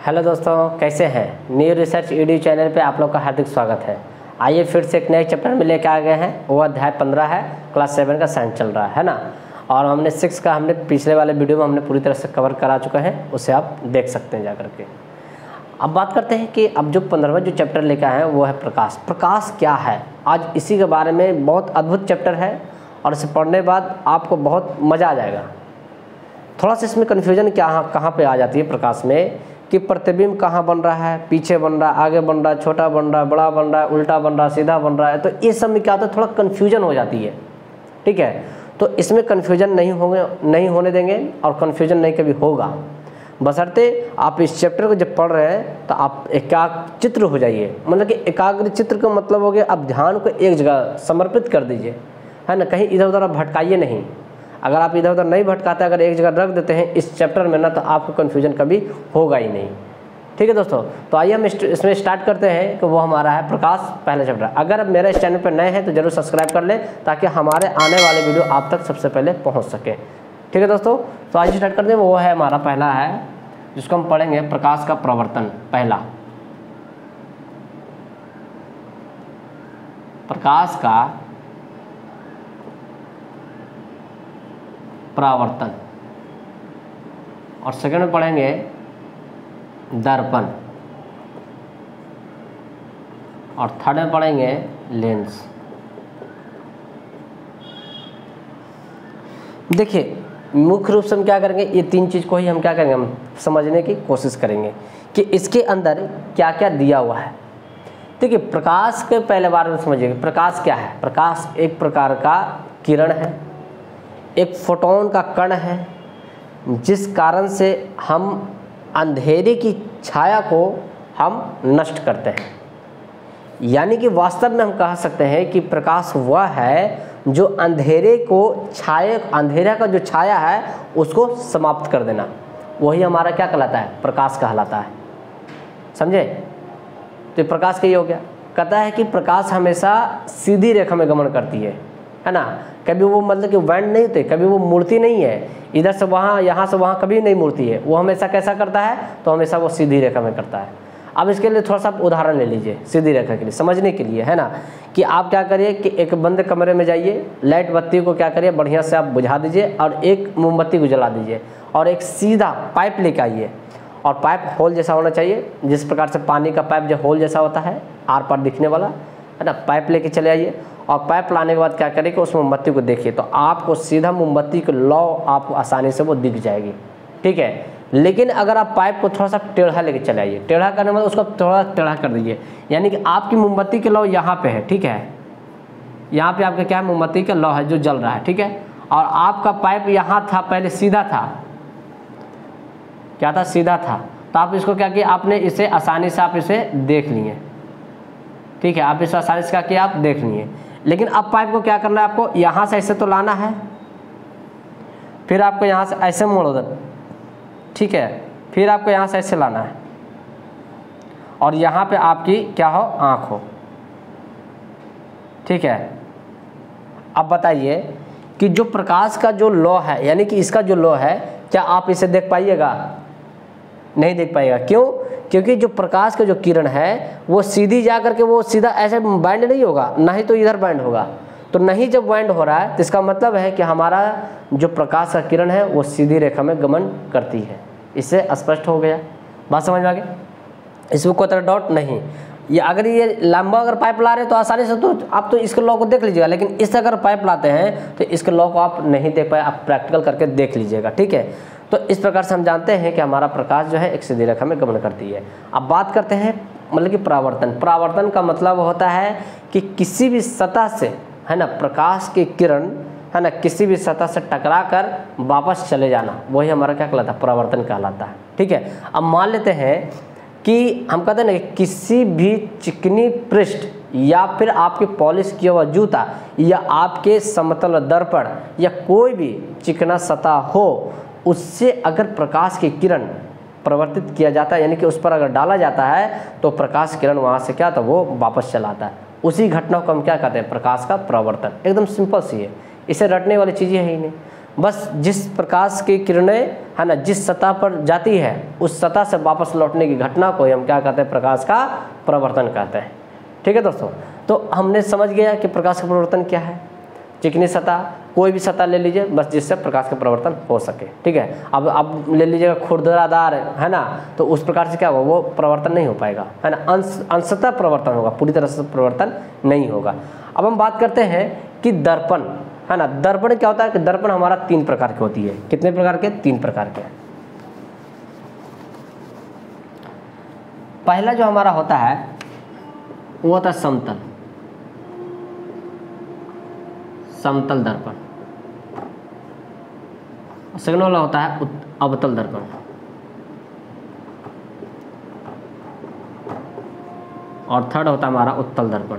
Hello दोस्तों, कैसे हैं। न्यू रिसर्च ईडी चैनल पे आप लोग का हार्दिक स्वागत है। आइए फिर से एक नए चैप्टर में लेकर आ गए हैं। वो अध्याय 15 है, क्लास 7 का साइंस चल रहा है ना। और हमने 6 का पिछले वाले वीडियो में हमने पूरी तरह से कवर करा चुके हैं, उसे आप देख सकते हैं जा करके। अब बात करते हैं कि अब जो 15वां जो चैप्टर लेकर आए हैं वो है प्रकाश। प्रकाश क्या है, आज इसी के बारे में बहुत अद्भुत चैप्टर है और इसे पढ़ने के बाद आपको बहुत मज़ा आ जाएगा। थोड़ा सा इसमें कन्फ्यूजन कहाँ पे आ जाती है प्रकाश में, कि प्रतिबिंब कहाँ बन रहा है, पीछे बन रहा है, आगे बन रहा है, छोटा बन रहा है, बड़ा बन रहा है, उल्टा बन रहा है, सीधा बन रहा है। तो इस सब में क्या होता है, थोड़ा कन्फ्यूजन हो जाती है। ठीक है, तो इसमें कन्फ्यूजन नहीं होने देंगे और कन्फ्यूजन नहीं कभी होगा, बशर्ते आप इस चैप्टर को जब पढ़ रहे हैं तो आप एकाग्र चित्र हो जाइए। मतलब कि एकाग्र चित्र का मतलब हो गया आप ध्यान को एक जगह समर्पित कर दीजिए, है ना। कहीं इधर उधर आप भटकाइए नहीं। अगर आप इधर उधर नहीं भटकाते, अगर एक जगह रख देते हैं इस चैप्टर में ना, तो आपको कन्फ्यूजन कभी होगा ही नहीं। ठीक है दोस्तों, तो आइए हम इसमें स्टार्ट करते हैं कि वो हमारा है प्रकाश, पहला चैप्टर। अगर आप मेरे इस चैनल पर नए हैं तो जरूर सब्सक्राइब कर लें, ताकि हमारे आने वाले वीडियो आप तक सबसे पहले पहुँच सके। ठीक है दोस्तों, तो आइए स्टार्ट करते हैं। वो है हमारा पहला है जिसको हम पढ़ेंगे प्रकाश का प्रवर्तन। पहला, प्रकाश का परावर्तन। और सेकंड में पढ़ेंगे दर्पण। और थर्ड में पढ़ेंगे लेंस। देखिए, मुख्य रूप से हम क्या करेंगे, ये तीन चीज़ को ही हम क्या करेंगे, हम समझने की कोशिश करेंगे कि इसके अंदर क्या क्या दिया हुआ है। देखिए, प्रकाश के पहले बार में समझिए प्रकाश क्या है। प्रकाश एक प्रकार का किरण है, एक फोटोन का कण है, जिस कारण से हम अंधेरे की छाया को हम नष्ट करते हैं। यानी कि वास्तव में हम कह सकते हैं कि प्रकाश वह है जो अंधेरे का जो छाया है उसको समाप्त कर देना, वही हमारा क्या कहलाता है, प्रकाश कहलाता है। समझे। तो प्रकाश का ये हो गया। कहता है कि प्रकाश हमेशा सीधी रेखा में गमन करती है ना। कभी वो मतलब कि बैंड नहीं होते, कभी वो मूर्ति नहीं है, इधर से वहाँ यहाँ से वहाँ कभी नहीं मूर्ति है। वो हमेशा कैसा करता है, तो हमेशा वो सीधी रेखा में करता है। अब इसके लिए थोड़ा सा उदाहरण ले लीजिए सीधी रेखा के लिए समझने के लिए, है ना। कि आप क्या करिए कि एक बंद कमरे में जाइए, लाइट बत्ती को क्या करिए बढ़िया से आप बुझा दीजिए और एक मोमबत्ती को जला दीजिए और एक सीधा पाइप लेके आइए। और पाइप होल जैसा होना चाहिए, जिस प्रकार से पानी का पाइप जो होल जैसा होता है आर पार दिखने वाला, है ना। पाइप लेके चले आइए और पाइप लाने के बाद क्या करें कि उस मोमबत्ती को देखिए, तो आपको सीधा मोमबत्ती की लौ आपको आसानी से वो दिख जाएगी। ठीक है, लेकिन अगर आप पाइप को थोड़ा सा टेढ़ा लेके चले आइए, टेढ़ा करने में उसको थोड़ा टेढ़ा कर दीजिए, यानी कि आपकी मोमबत्ती की लौ यहाँ पे है। ठीक है, यहाँ पे आपका क्या है, मोमबत्ती का लौ है जो जल रहा है। ठीक है, और आपका पाइप यहाँ था, पहले सीधा था, क्या था, सीधा था। तो आप इसको क्या किया, आपने इसे आसानी से आप इसे देख लिए। ठीक है, आप इसे आसानी से क्या किया, आप देख लिए। लेकिन अब पाइप को क्या करना है, आपको यहाँ से ऐसे तो लाना है, फिर आपको यहाँ से ऐसे मोड़ दो। ठीक है, फिर आपको यहाँ से ऐसे लाना है और यहाँ पे आपकी क्या हो, आँख हो। ठीक है, अब बताइए कि जो प्रकाश का जो लौ है, यानी कि इसका जो लौ है, क्या आप इसे देख पाइएगा, नहीं देख पाइएगा। क्यों, क्योंकि जो प्रकाश का जो किरण है वो सीधी जा करके वो सीधा ऐसे बैंड नहीं होगा, ना ही तो इधर बैंड होगा। तो नहीं जब बैंड हो रहा है तो इसका मतलब है कि हमारा जो प्रकाश का किरण है वो सीधी रेखा में गमन करती है। इससे स्पष्ट हो गया, बात समझ में आ गई। इसमें कोई तरह डाउट नहीं। ये अगर ये लंबा अगर पाइप ला रहे हैं तो आसानी से तो आप तो इसके लॉ को देख लीजिएगा, लेकिन इस अगर पाइप लाते हैं तो इसके लॉ को आप नहीं देख पाए, आप प्रैक्टिकल करके देख लीजिएगा। ठीक है, तो इस प्रकार से हम जानते हैं कि हमारा प्रकाश जो है एक सीधी रेखा में गमन करती है। अब बात करते हैं मतलब कि परावर्तन। परावर्तन का मतलब होता है कि किसी भी सतह से, है ना, प्रकाश की किरण, है ना, किसी भी सतह से टकरा कर वापस चले जाना, वही हमारा क्या कहलाता है, परावर्तन कहलाता है। ठीक है, अब मान लेते हैं कि हम कहते हैं ना कि किसी भी चिकनी पृष्ठ या फिर आपके पॉलिश किया हुआ जूता या आपके समतल दर्पण या कोई भी चिकना सतह हो, उससे अगर प्रकाश की किरण परिवर्तित किया जाता है, यानी कि उस पर अगर डाला जाता है, तो प्रकाश किरण वहाँ से क्या, तो वो वापस चला आता है। उसी घटना को हम क्या कहते हैं, प्रकाश का परावर्तन। एकदम सिंपल सी है, इसे रटने वाली चीज़ें है ही नहीं। बस जिस प्रकाश की किरणें है ना जिस सतह पर जाती है उस सतह से वापस लौटने की घटना को हम क्या कहते हैं, प्रकाश का परावर्तन कहते हैं। ठीक है दोस्तों, तो हमने समझ गया कि प्रकाश का परावर्तन क्या है। चिकनी सतह, कोई भी सतह ले लीजिए बस जिससे प्रकाश का परावर्तन हो सके। ठीक है, अब ले लीजिएगा खुरदरादार है ना, तो उस प्रकार से क्या होगा, वो परावर्तन नहीं हो पाएगा है ना, अंशतः परावर्तन होगा, पूरी तरह से परावर्तन नहीं होगा। अब हम बात करते हैं कि दर्पण है ना, दर्पण क्या होता है कि दर्पण हमारा 3 प्रकार की होती है। कितने प्रकार के? 3 प्रकार के। पहला जो हमारा होता है वो होता है समतल, समतल दर्पण। सेकंड वाला होता है अवतल दर्पण। और थर्ड होता है हमारा उत्तल दर्पण।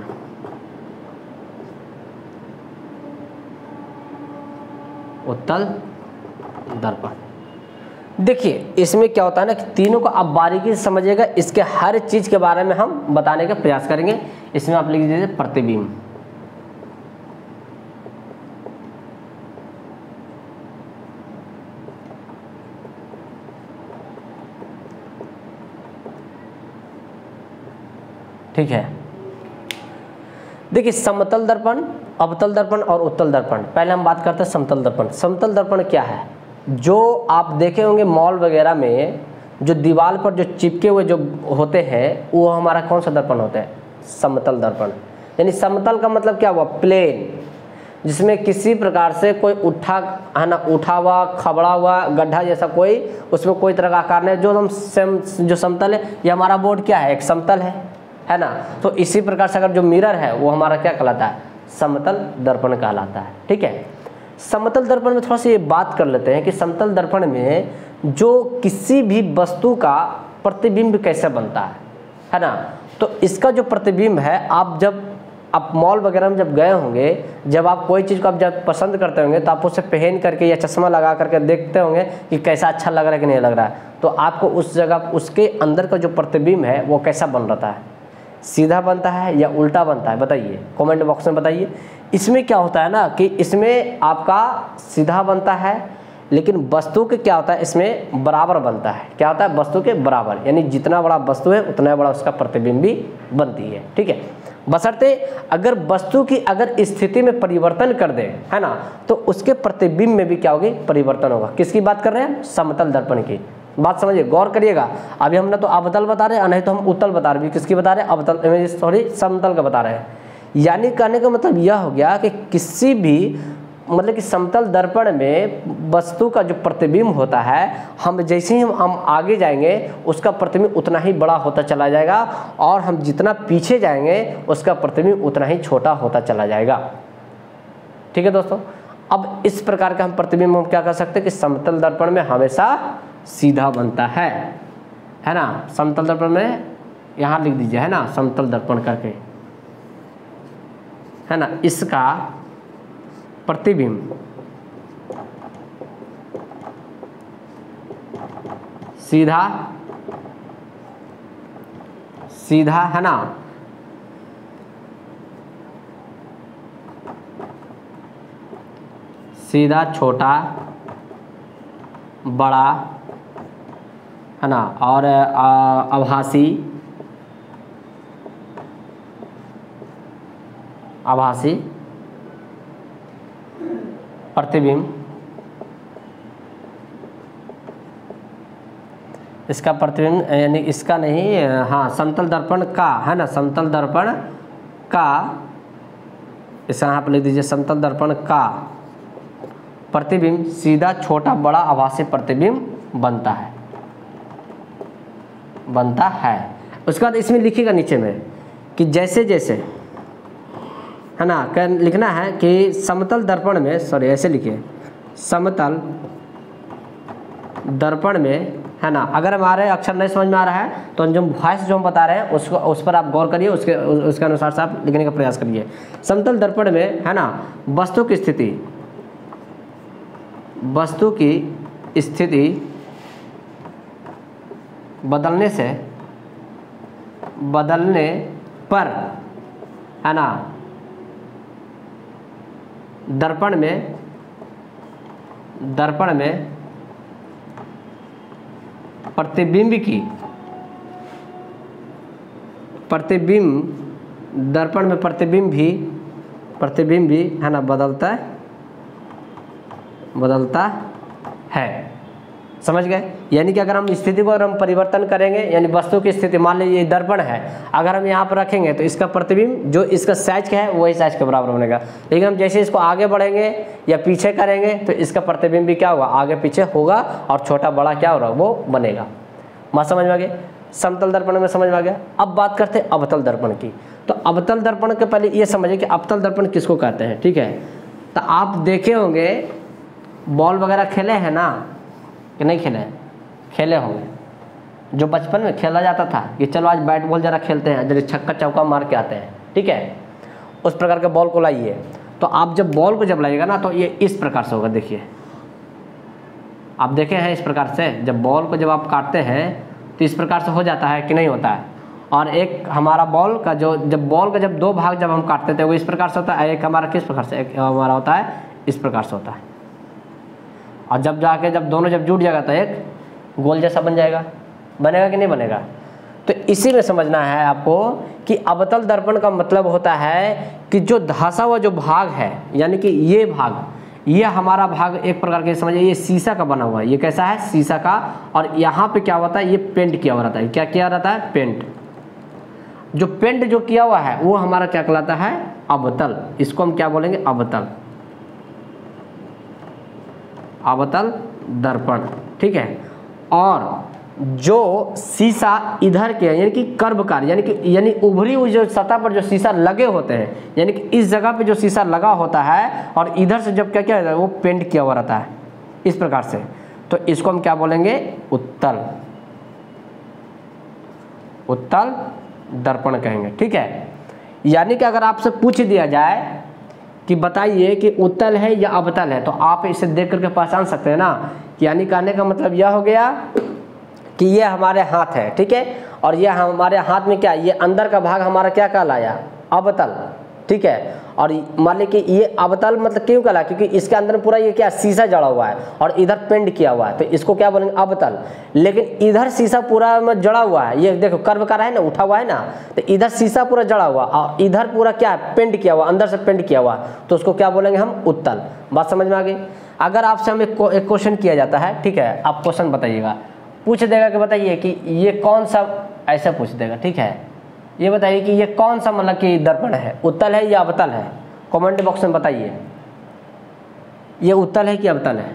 उत्तल दर्पण। देखिए इसमें क्या होता है ना कि तीनों को आप बारीकी से समझिएगा, इसके हर चीज के बारे में हम बताने का प्रयास करेंगे। इसमें आप लिख दीजिए प्रतिबिंब। ठीक है, देखिए समतल दर्पण, अवतल दर्पण और उत्तल दर्पण। पहले हम बात करते हैं समतल दर्पण। समतल दर्पण क्या है? जो आप देखे होंगे मॉल वगैरह में जो दीवार पर जो चिपके हुए जो होते हैं वो हमारा कौन सा दर्पण होता है? समतल दर्पण। यानी समतल का मतलब क्या हुआ? प्लेन, जिसमें किसी प्रकार से कोई उठा है ना, उठा हुआ खबड़ा हुआ गड्ढा जैसा कोई उसमें कोई तरह का आकार नहीं। जो समतल है, ये हमारा बोर्ड क्या है? एक समतल है ना। तो इसी प्रकार से अगर जो मिरर है वो हमारा क्या कहलाता है? समतल दर्पण कहलाता है। ठीक है, समतल दर्पण में थोड़ा सा ये बात कर लेते हैं कि समतल दर्पण में जो किसी भी वस्तु का प्रतिबिंब कैसे बनता है ना। तो इसका जो प्रतिबिंब है, आप मॉल वगैरह में जब गए होंगे, जब आप कोई चीज़ को आप जब पसंद करते होंगे तो आप उसे पहन करके या चश्मा लगा करके देखते होंगे कि कैसा अच्छा लग रहा है कि नहीं लग रहा है। तो आपको उस जगह उसके अंदर का जो प्रतिबिंब है वो कैसा बन रहा है? सीधा बनता है या उल्टा बनता है? बताइए, कमेंट बॉक्स में बताइए। इसमें क्या होता है ना कि इसमें आपका सीधा बनता है, लेकिन वस्तु के क्या होता है, इसमें बराबर बनता है। क्या होता है? वस्तु के बराबर, यानी जितना बड़ा वस्तु है उतना बड़ा उसका प्रतिबिंब भी बनती है। ठीक है, बशर्ते अगर वस्तु की अगर स्थिति में परिवर्तन कर दे है ना, तो उसके प्रतिबिंब में भी क्या होगी? परिवर्तन होगा। किसकी बात कर रहे हैं? समतल दर्पण की। बात समझिए, गौर करिएगा। अभी हमने तो अवतल बता रहे हैं, नहीं तो हम उत्तल बता रहे हैं। किसकी बता रहे हैं? अवतल, सॉरी समतल का बता रहे हैं। यानी कहने का मतलब यह हो गया कि किसी भी मतलब कि समतल दर्पण में वस्तु का जो प्रतिबिंब होता है, हम जैसे ही हम आगे जाएंगे उसका प्रतिबिंब उतना ही बड़ा होता चला जाएगा, और हम जितना पीछे जाएंगे उसका प्रतिबिंब उतना ही छोटा होता चला जाएगा। ठीक है दोस्तों, अब इस प्रकार का हम प्रतिबिंब हम क्या कर सकते हैं कि समतल दर्पण में हमेशा सीधा बनता है ना। समतल दर्पण में यहाँ लिख दीजिए है ना, समतल दर्पण करके है ना, इसका प्रतिबिंब सीधा है ना, सीधा, छोटा, बड़ा है ना, और आभासी प्रतिबिंब। इसका प्रतिबिंब यानी इसका नहीं, हाँ समतल दर्पण का है ना, समतल दर्पण का, इसे यहाँ पर लिख दीजिए समतल दर्पण का प्रतिबिंब सीधा, छोटा, बड़ा, आभासी प्रतिबिंब बनता है। उसके बाद इसमें लिखिएगा नीचे में कि जैसे जैसे है ना, लिखना है कि समतल दर्पण में, सॉरी ऐसे लिखिए, समतल दर्पण में है ना। अगर हमारे अक्षर नहीं समझ में आ रहा है तो जो वॉइस जो हम बता रहे हैं उसको उस पर आप गौर करिए, उसके अनुसार से आप लिखने का प्रयास करिए। समतल दर्पण में है ना, वस्तु की स्थिति बदलने पर है ना, दर्पण में प्रतिबिंब की, दर्पण में प्रतिबिंब भी है ना बदलता है। समझ गए? यानी कि अगर हम स्थिति को परिवर्तन करेंगे, यानी वस्तु की स्थिति, मान लीजिए दर्पण है, अगर हम यहाँ पर रखेंगे तो इसका प्रतिबिंब जो इसका साइज का है वही साइज के बराबर बनेगा। लेकिन हम जैसे इसको आगे बढ़ेंगे या पीछे करेंगे तो इसका प्रतिबिंब भी क्या होगा, आगे पीछे होगा और छोटा बड़ा क्या हो रहा है वो बनेगा। बात समझ में आ गई? समतल दर्पण में समझ में आ गया। अब बात करते हैं अवतल दर्पण की। तो अवतल दर्पण के पहले ये समझिए कि अवतल दर्पण किसको कहते हैं। ठीक है, तो आप देखे होंगे बॉल वगैरह खेले हैं ना कि नहीं खेले हैं? खेले होंगे। जो बचपन में खेला जाता था कि चलो आज बैट बॉल जरा खेलते हैं, जरा छक्का चौका मार के आते हैं। ठीक है, उस प्रकार के बॉल को लाइए। तो आप जब बॉल को जब लाइएगा ना तो ये इस प्रकार से होगा। देखिए, आप देखे हैं इस प्रकार से, जब बॉल को जब आप काटते हैं तो इस प्रकार से हो जाता है कि नहीं होता है। और एक हमारा बॉल का जब बॉल का जब दो भाग जब हम काटते थे वो इस प्रकार से होता है, एक हमारा किस प्रकार से, एक हमारा होता है इस प्रकार से होता है। और जब जाके जब दोनों जब जुट जाएगा तो एक गोल जैसा बन जाएगा। बनेगा कि नहीं बनेगा? तो इसी में समझना है आपको कि अवतल दर्पण का मतलब होता है कि जो धंसा हुआ जो भाग है, यानी कि ये भाग, ये हमारा भाग एक प्रकार के समझिए ये शीशा का बना हुआ है। ये कैसा है? शीशा का। और यहाँ पे क्या होता है, ये पेंट किया हुआ रहता है। क्या किया रहता है? पेंट। जो पेंट जो किया हुआ है वो हमारा क्या कहलाता है? अवतल। इसको हम क्या बोलेंगे? अवतल, अवतल दर्पण। ठीक है। और जो शीशा इधर के यानी कि कर्वकार यानी उभरी हुई जो सतह पर जो शीशा लगे होते हैं, यानी कि इस जगह पे जो शीशा लगा होता है और इधर से जब क्या क्या है वो पेंट किया हुआ रहता है इस प्रकार से, तो इसको हम क्या बोलेंगे? उत्तल, उत्तल दर्पण कहेंगे। ठीक है। यानी कि अगर आपसे पूछ दिया जाए कि बताइए कि उत्तल है या अवतल है, तो आप इसे देख करके पहचान सकते हैं ना। यानी कहने का मतलब यह हो गया कि ये हमारे हाथ है। ठीक है। और ये हमारे हाथ में क्या, ये अंदर का भाग हमारा क्या कहलाया? अवतल। ठीक है। और मान लीजिए कि ये अवतल मतलब क्यों कहला? क्योंकि इसके अंदर पूरा ये क्या शीशा जड़ा हुआ है और इधर पेंट किया हुआ है, तो इसको क्या बोलेंगे? अवतल। लेकिन इधर शीशा पूरा में जड़ा हुआ है, ये देखो कर्व का है ना, उठा हुआ है ना, तो इधर शीशा पूरा जड़ा हुआ और इधर पूरा क्या है? पेंट किया हुआ, अंदर से पेंट किया हुआ, तो उसको क्या बोलेंगे हम? उत्तल। बात समझ में आ गई? अगर आपसे हम एक क्वेश्चन किया जाता है, ठीक है, आप क्वेश्चन बताइएगा, पूछ देगा कि बताइए कि ये कौन सा, ऐसा पूछ देगा। ठीक है, ये बताइए कि ये कौन सा मतलब कि दर्पण है, उत्तल है या अवतल है? कमेंट बॉक्स में बताइए, ये उत्तल है कि अवतल है?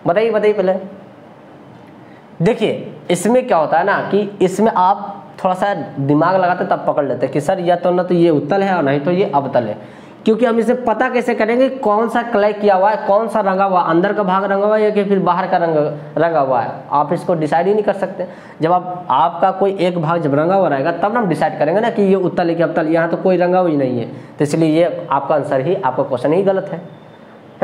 बताइए बताइए पहले। देखिए इसमें क्या होता है ना कि इसमें आप थोड़ा सा दिमाग लगाते तब पकड़ लेते कि सर या तो ना तो ये उत्तल है और नहीं तो ये अवतल है। क्योंकि हम इसे पता कैसे करेंगे कौन सा क्ले किया हुआ है, कौन सा रंगा हुआ, अंदर का भाग रंगा हुआ है या कि फिर बाहर का रंगा हुआ है? आप इसको डिसाइड ही नहीं कर सकते। जब आपका कोई एक भाग जब रंगा हुआ रहेगा तब ना हम डिसाइड करेंगे ना कि ये उत्तल है कि अवतल। यहाँ तो कोई रंगा हुआ ही नहीं है, तो इसलिए ये आपका आंसर ही, आपका क्वेश्चन ही गलत है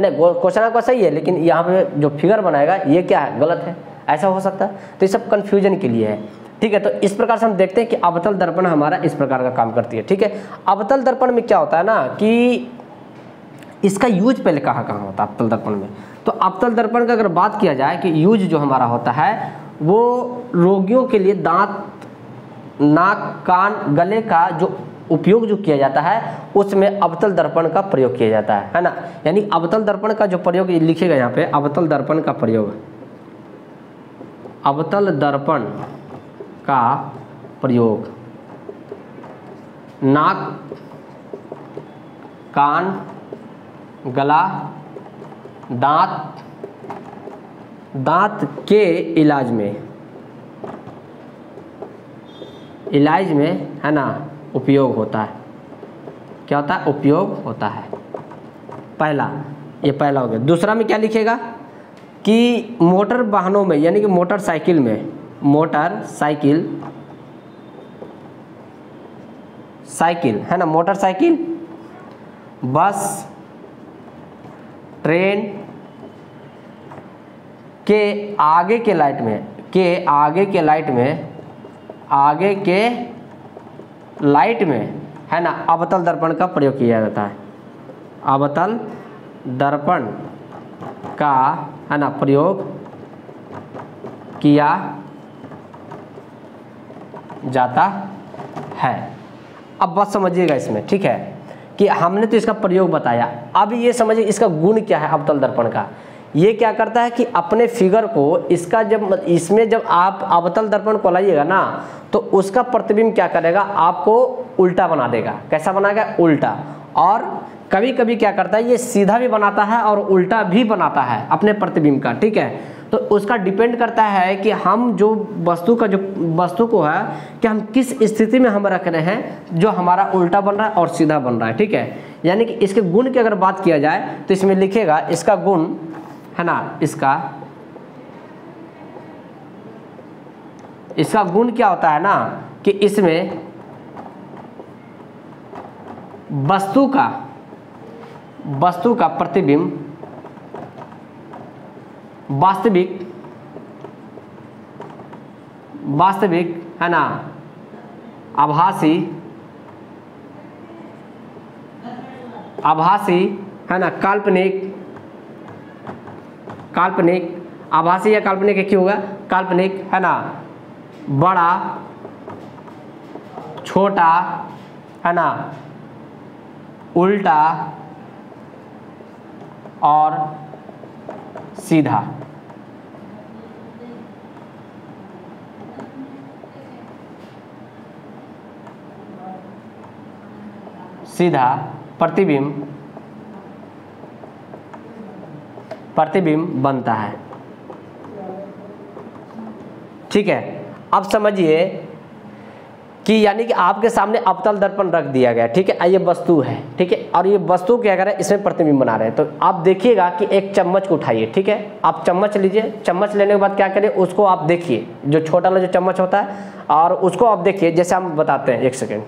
ना? क्वेश्चन आपका सही है लेकिन यहाँ पे जो फिगर बनाएगा ये क्या है? गलत है। ऐसा हो सकता है। तो ये सब कन्फ्यूजन के लिए है। ठीक है। तो इस प्रकार से हम देखते हैं कि अवतल दर्पण हमारा इस प्रकार का काम करती है। ठीक है। अवतल दर्पण में क्या होता है ना कि इसका यूज पहले कहाँ होता है अवतल दर्पण में? तो अवतल दर्पण का अगर बात किया जाए कि यूज जो हमारा होता है वो रोगियों के लिए दांत, नाक, कान, गले का जो उपयोग जो किया जाता है उसमें अवतल दर्पण का प्रयोग किया जाता है ना? यानी अवतल दर्पण का जो प्रयोग लिखेगा यहाँ पे, अवतल दर्पण का प्रयोग, अवतल दर्पण का प्रयोग नाक, कान, गला, दांत के इलाज में है ना उपयोग होता है। क्या होता है? उपयोग होता है। पहला, ये पहला हो गया। दूसरा में क्या लिखेगा कि मोटर वाहनों में यानी कि मोटरसाइकिल में, साइकिल है ना, मोटरसाइकिल, बस, ट्रेन के आगे के लाइट में है ना अवतल दर्पण का प्रयोग किया जाता है। अवतल दर्पण का है ना प्रयोग किया जाता है। अब बात समझिएगा इसमें, ठीक है, कि हमने तो इसका प्रयोग बताया, अब ये समझिए इसका गुण क्या है अवतल दर्पण का। ये क्या करता है कि अपने फिगर को इसका जब आप अवतल दर्पण को लाइएगा ना तो उसका प्रतिबिंब क्या करेगा, आपको उल्टा बना देगा। कैसा बनाएगा, उल्टा। और कभी कभी क्या करता है, ये सीधा भी बनाता है और उल्टा भी बनाता है अपने प्रतिबिंब का, ठीक है। तो उसका डिपेंड करता है कि हम जो वस्तु को है कि हम किस स्थिति में हम रख रहे हैं, जो हमारा उल्टा बन रहा है और सीधा बन रहा है, ठीक है। यानी कि इसके गुण की अगर बात किया जाए तो इसमें लिखेगा इसका गुण है ना, इसका गुण क्या होता है ना कि इसमें वस्तु का प्रतिबिंब वास्तविक है ना, आभासी है ना, काल्पनिक आभासी या काल्पनिक क्यों होगा, काल्पनिक है ना, बड़ा छोटा है ना, उल्टा और सीधा। प्रतिबिंब बनता है, ठीक है। अब समझिए कि यानी कि आपके सामने अवतल दर्पण रख दिया गया, ठीक है, ये वस्तु है, ठीक है, और ये वस्तु क्या कर रहा है, इसमें प्रतिबिंब बना रहे हैं। तो आप देखिएगा कि एक चम्मच को उठाइए, ठीक है, आप चम्मच लीजिए, चम्मच लेने के बाद क्या करिए, उसको आप देखिए, जो छोटा वाला जो चम्मच होता है, और उसको आप देखिए, जैसे हम बताते हैं, एक सेकेंड,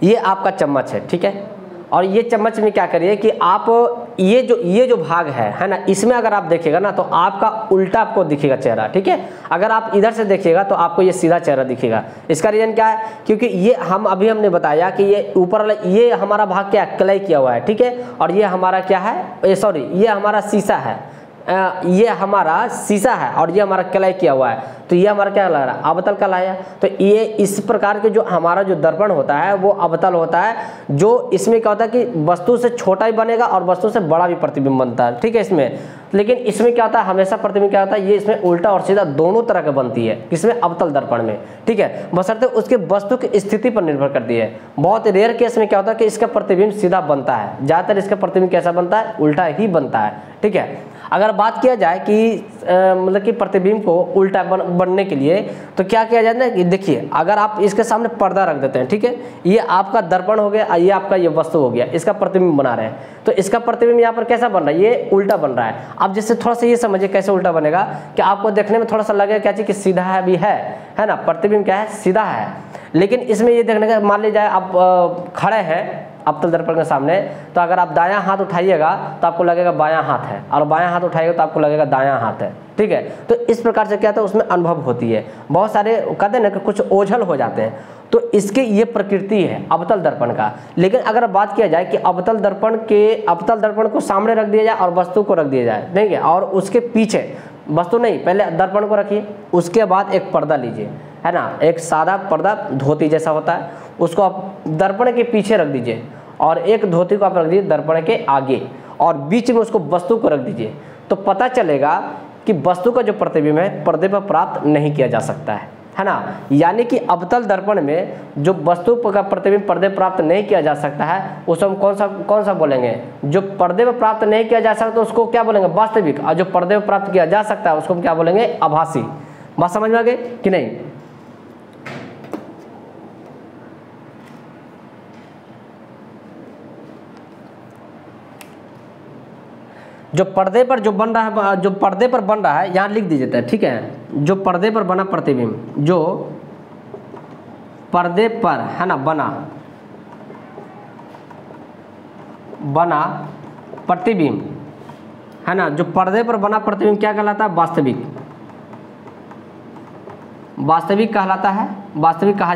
ये आपका चम्मच है, ठीक है, और ये चम्मच में क्या करिए कि आप ये जो भाग है ना, इसमें अगर आप देखिएगा ना तो आपका उल्टा आपको दिखेगा चेहरा, ठीक है। अगर आप इधर से देखिएगा तो आपको ये सीधा चेहरा दिखेगा। इसका रीजन क्या है, क्योंकि ये हमने बताया कि ये ऊपर वाला ये हमारा भाग क्या है, क्ले किया हुआ है, ठीक है, और ये हमारा क्या है, सॉरी, ये हमारा शीशा है, ये हमारा शीशा है और ये हमारा क्ले किया हुआ है, तो ये हमारा क्या लग रहा है, अवतल कहलाया। तो ये इस प्रकार के जो हमारा जो दर्पण होता है वो अवतल होता है, जो इसमें क्या होता है कि वस्तु से छोटा ही बनेगा और वस्तु से बड़ा भी प्रतिबिंब बनता है, ठीक है इसमें। लेकिन इसमें क्या होता है, हमेशा प्रतिबिंब क्या होता है, ये इसमें उल्टा और सीधा दोनों तरह का बनती है, किसमें, अवतल दर्पण में, ठीक है, बशर्ते उसके वस्तु की स्थिति पर निर्भर करती है। बहुत रेयर केस में क्या होता है कि इसका प्रतिबिंब सीधा बनता है, ज़्यादातर इसका प्रतिबिंब कैसा बनता है, उल्टा ही बनता है, ठीक है। अगर बात किया जाए कि मतलब कि प्रतिबिंब को उल्टा बनने के लिए तो क्या किया जाता है कि देखिए, अगर आप इसके सामने पर्दा रख देते हैं, ठीक है, ये आपका दर्पण हो गया, ये आपका ये वस्तु हो गया, इसका प्रतिबिंब बना रहे हैं, तो इसका प्रतिबिंब यहाँ पर कैसा बन रहा है, ये उल्टा बन रहा है। अब जिससे थोड़ा सा ये समझिए कैसे उल्टा बनेगा, कि आपको देखने में थोड़ा सा लगेगा क्या चीज़ कि सीधा है, भी है ना, प्रतिबिंब क्या है, सीधा है, लेकिन इसमें ये देखने का, मान लीजिए आप खड़े हैं अवतल दर्पण के सामने, तो अगर आप दायां हाथ उठाइएगा तो आपको लगेगा बायां हाथ है, और बायां हाथ उठाइएगा तो आपको लगेगा दायां हाथ है, ठीक है। तो इस प्रकार से क्या होता है, उसमें अनुभव होती है। बहुत सारे कहते हैं ना कि कुछ ओझल हो जाते हैं, तो इसकी ये प्रकृति है अवतल दर्पण का। लेकिन अगर बात किया जाए कि अवतल दर्पण को सामने रख दिया जाए और वस्तु को रख दिया जाए, नहीं है, और उसके पीछे वस्तु नहीं, पहले दर्पण को रखिए, उसके बाद एक पर्दा लीजिए, है ना, एक सादा पर्दा धोती जैसा होता है, उसको आप दर्पण के पीछे रख दीजिए, और एक धोती को आप रख दीजिए दर्पण के आगे, और बीच में उसको वस्तु को रख दीजिए, तो पता चलेगा कि वस्तु का जो प्रतिबिंब है पर्दे पर प्राप्त नहीं किया जा सकता है ना। यानी कि अवतल दर्पण में जो वस्तु का प्रतिबिंब पर्दे प्राप्त नहीं किया जा सकता है, उसको हम कौन सा बोलेंगे, जो पर्दे पर प्राप्त नहीं किया जा सकता उसको क्या बोलेंगे, वास्तविक, और जो पर्दे पर प्राप्त किया जा सकता है उसको हम क्या बोलेंगे, आभासी। बात समझ में आ गई कि नहीं। जो पर्दे पर बन रहा है, यहाँ लिख दीजिए, ठीक है, जो पर्दे पर बना प्रतिबिंब, जो पर्दे पर है ना बना प्रतिबिंब है ना, जो पर्दे पर बना प्रतिबिंब क्या कहलाता है, वास्तविक कहलाता है, वास्तविक कहा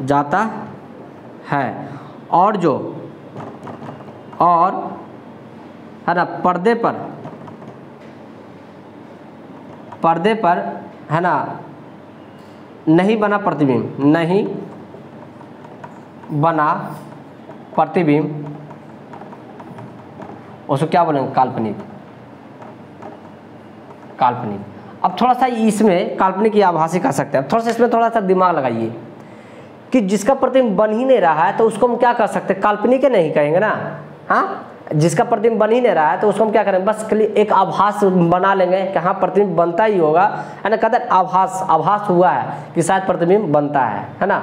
जाता है, और जो और है ना पर्दे पर है ना नहीं बना प्रतिबिंब, नहीं बना प्रतिबिंब, उसको क्या बोलेंगे? काल्पनिक। अब थोड़ा सा इसमें काल्पनिक या आभासी कह सकते हैं। अब थोड़ा सा इसमें थोड़ा सा दिमाग लगाइए कि जिसका प्रतिबिंब बन ही नहीं रहा है तो उसको हम क्या कर सकते हैं? काल्पनिक नहीं कहेंगे ना। हाँ, जिसका प्रतिबिंब बन ही नहीं रहा है तो उसको हम क्या करेंगे? बस खाली एक आभास बना लेंगे कि हाँ प्रतिबिंब बनता ही होगा, है ना। कहते आभास हुआ है कि शायद प्रतिबिंब बनता है ना,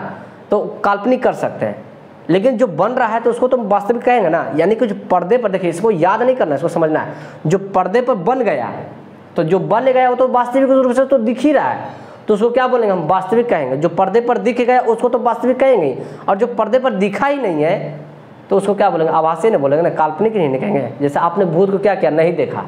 तो काल्पनिक कर सकते हैं। लेकिन जो बन रहा है तो उसको तो वास्तविक कहेंगे ना। यानी कि जो पर्दे पर, देखिए इसको याद नहीं करना है, इसको समझना है। जो पर्दे पर बन गया तो जो बन गया वो तो वास्तविक रूप से तो दिख ही रहा है, तो उसको क्या बोलेंगे? हम वास्तविक कहेंगे। जो पर्दे पर दिख गया उसको तो वास्तविक कहेंगे, और जो पर्दे पर दिखा ही नहीं है तो उसको क्या बोलेंगे? आभासी नहीं बोलेंगे ना, काल्पनिक नहीं कहेंगे। जैसे आपने भूत को क्या किया? नहीं देखा,